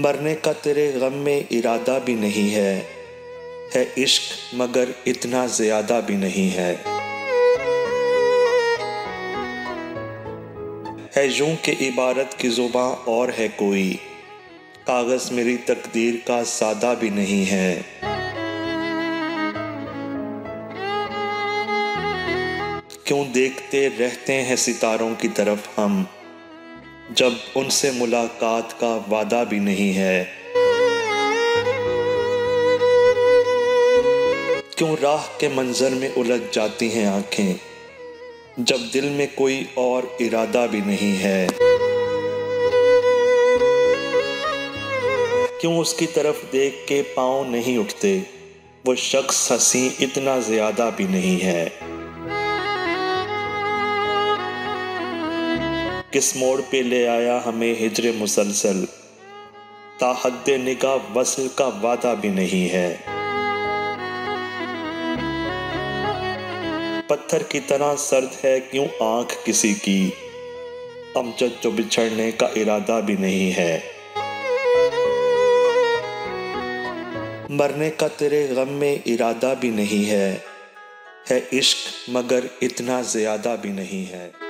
मरने का तेरे गम में इरादा भी नहीं है इश्क मगर इतना ज़्यादा भी नहीं है यूं के इबारत की ज़ुबां और है कोई, कागज़ मेरी तकदीर का सादा भी नहीं है। क्यों देखते रहते हैं सितारों की तरफ हम, जब उनसे मुलाकात का वादा भी नहीं है। क्यों राह के मंजर में उलझ जाती हैं आंखें, जब दिल में कोई और इरादा भी नहीं है। क्यों उसकी तरफ देख के पाँव नहीं उठते, वो शख्स हंसी इतना ज़्यादा भी नहीं है। किस मोड़ पे ले आया हमें हिज्र मुसलसल, ताहद्दे निगाह वस्ल का वादा भी नहीं है। पत्थर की तरह सर्द है क्यों आंख किसी की, अमजद जो बिछड़ने का इरादा भी नहीं है। मरने का तेरे गम में इरादा भी नहीं है इश्क मगर इतना ज़्यादा भी नहीं है।